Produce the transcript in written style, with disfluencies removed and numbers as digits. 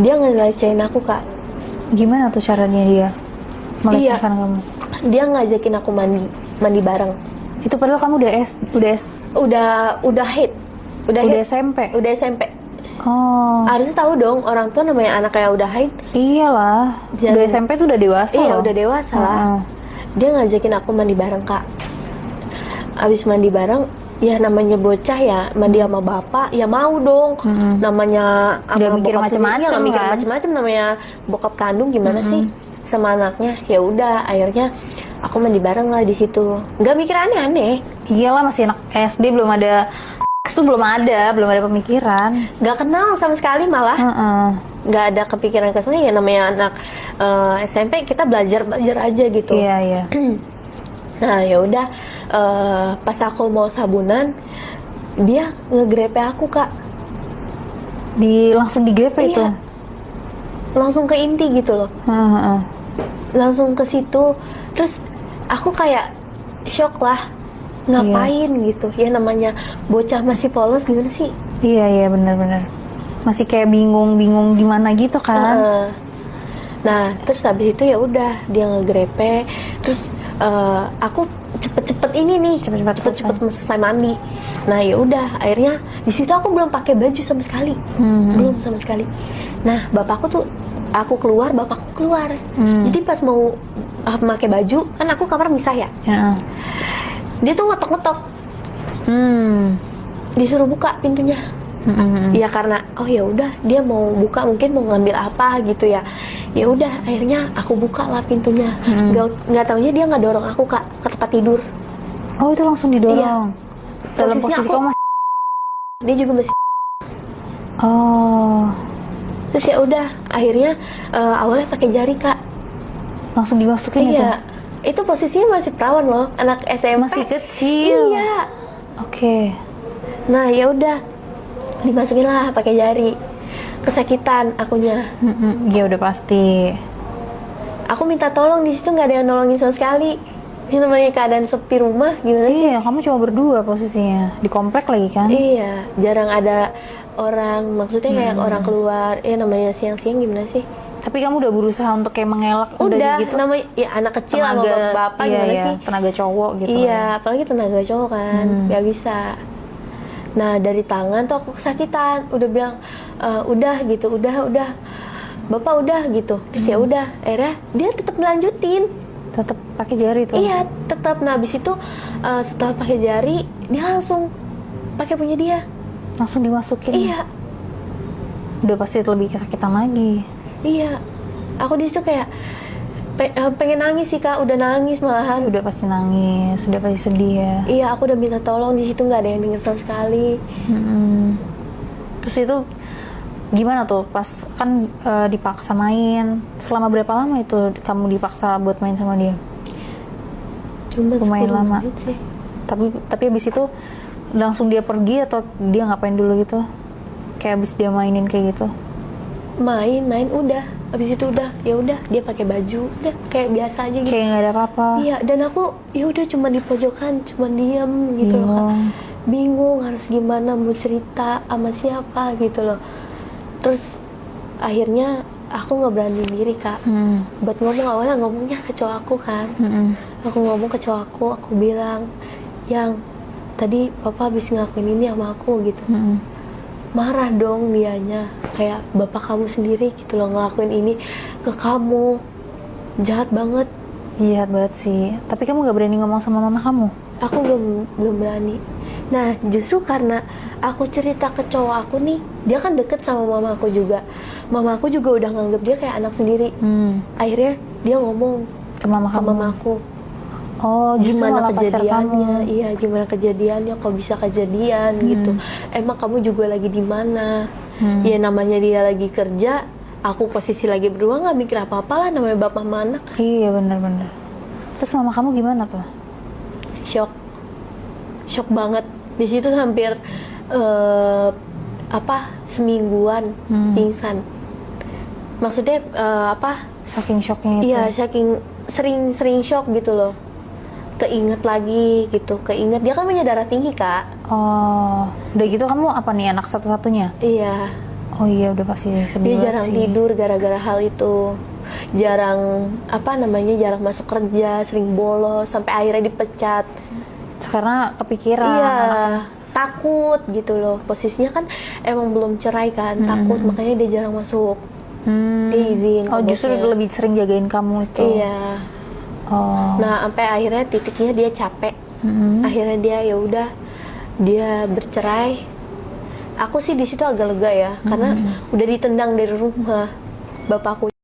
Dia ngelecehin aku, Kak. Gimana tuh caranya dia melecehkan kamu? Dia ngajakin aku mandi bareng. Itu padahal kamu Udah hit. udah SMP. Udah SMP. Oh. Harusnya tahu dong, orang tua namanya anak kayak udah haid. Iyalah. Udah SMP tuh udah dewasa Iya, loh. udah dewasa lah. Dia ngajakin aku mandi bareng, Kak. Abis mandi bareng, ya namanya bocah ya, mandi sama bapak, ya mau dong. Namanya Gak mikir macem-macem gak mikir kan? macem-macem, namanya bokap kandung gimana sih sama anaknya. Ya udah, akhirnya aku mandi bareng lah di situ. Gak mikir aneh-aneh. Iyalah, masih anak SD, belum ada belum ada pemikiran. Gak kenal sama sekali malah. Gak ada kepikiran ke sana, ya namanya anak SMP, kita belajar aja gitu. Iya. Nah ya udah, pas aku mau sabunan, dia ngegrepe aku, Kak. Langsung digrepe itu. Langsung ke inti gitu loh. Langsung ke situ. Terus aku kayak shock lah. Ngapain gitu? Ya namanya bocah masih polos, gimana sih? Iya benar-benar. Masih kayak bingung gimana gitu kan. Nah terus habis itu ya udah dia ngegrepe. Terus aku cepet-cepet ini nih, cepet-cepet selesai mandi. Nah ya udah, akhirnya di situ aku belum pakai baju sama sekali. Belum sama sekali. Nah bapakku tuh, aku keluar, bapakku keluar. Jadi pas mau pakai baju, kan aku kamar misah ya. Dia tuh ngetok-ngetok. Disuruh buka pintunya. Ya karena oh ya udah, dia mau buka, mungkin mau ngambil apa gitu ya. Ya udah, akhirnya aku buka lah pintunya. Nggak taunya dia nggak dorong aku, Kak, ke tempat tidur. Oh, itu langsung didorong. Iya. Dalam posisi kamu masih. Dia juga masih. Oh. Terus ya udah, akhirnya awalnya pakai jari, Kak. Langsung dimasukin itu. Iya. Itu posisinya masih perawan loh, anak SMP. Masih kecil. Iya. Oke. Nah ya udah, dimasukin lah pakai jari. Kesakitan akunya. Ya udah pasti. Aku minta tolong, di situ nggak ada yang nolongin sama sekali. Ini namanya keadaan sepi rumah, gimana sih? Iya, kamu cuma berdua posisinya. Di komplek lagi kan? Iya, jarang ada orang, maksudnya kayak orang keluar. Namanya siang-siang gimana sih? Tapi kamu udah berusaha untuk kayak mengelak Udah gitu. namanya ya anak kecil sama bapak iya, gimana sih? Tenaga cowok gitu. Iya, apalagi tenaga cowok kan, nggak bisa. Nah dari tangan tuh aku kesakitan, udah bilang udah gitu, udah, bapak udah gitu. Terus ya udah, akhirnya dia tetap melanjutin. Tetap pakai jari tuh. Iya, tetap. Nah habis itu setelah pakai jari, dia langsung pakai punya dia. Langsung dimasukin. Iya. Udah pasti lebih kesakitan lagi. Iya, aku di situ kayak pengen nangis sih, Kak. Udah nangis malahan. Udah pasti nangis, udah pasti sedih ya. Iya, aku udah minta tolong, di situ nggak ada yang denger sama sekali. Terus itu gimana tuh pas kan dipaksa main? Selama berapa lama itu kamu dipaksa buat main sama dia? Cuma lumayan 10 lama menit sih. Tapi abis itu langsung dia pergi atau dia ngapain dulu gitu? Kayak abis dia mainin kayak gitu? Main udah. Abis itu udah, ya udah dia pakai baju, udah kayak biasa aja gitu. Kayak nggak ada apa-apa. Iya, dan aku ya udah cuma di pojokan, cuma diem gitu loh, Kak. Bingung harus gimana, mau cerita sama siapa gitu loh. Terus akhirnya aku nggak berani diri, Kak. Buat ngomong, awalnya ngomongnya ke cowok aku kan. Aku ngomong ke cowok aku bilang, yang tadi papa habis ngakuin ini sama aku gitu. Marah dong dianya, kayak bapak kamu sendiri gitu loh ngelakuin ini ke kamu, jahat banget. Jahat banget sih. Tapi kamu gak berani ngomong sama mama kamu? Aku belum berani. Nah justru karena aku cerita ke cowok aku nih, dia kan deket sama mama aku juga. Mama aku juga udah nganggep dia kayak anak sendiri. Akhirnya dia ngomong ke mama aku. Oh, gimana kejadiannya? Iya, gimana kejadiannya? Kok bisa kejadian gitu? Emang kamu juga lagi di mana? Ya namanya dia lagi kerja, aku posisi lagi berdua, nggak mikir apa-apa lah, namanya bapak sama anak. Iya benar-benar. Terus mama kamu gimana tuh? Shock banget. Di situ hampir semingguan pingsan. Maksudnya Saking shocknya itu. Iya, saking sering shock gitu loh. Keinget lagi gitu, dia kan punya darah tinggi, Kak. Oh, udah gitu kamu apa nih, anak satu-satunya? Iya. Oh iya, udah pasti sedih Dia banget jarang sih. tidur gara-gara hal itu. Jarang jarang masuk kerja, sering bolos sampai akhirnya dipecat. Karena kepikiran. Iya, anaknya. takut gitu loh. Posisinya kan emang belum cerai kan, takut makanya dia jarang masuk. Dia izin ke Oh, justru bosnya. lebih sering jagain kamu itu. Iya. Oh. Nah, sampai akhirnya titiknya dia capek. Akhirnya dia ya udah dia bercerai. Aku sih di situ agak lega ya, karena udah ditendang dari rumah bapakku.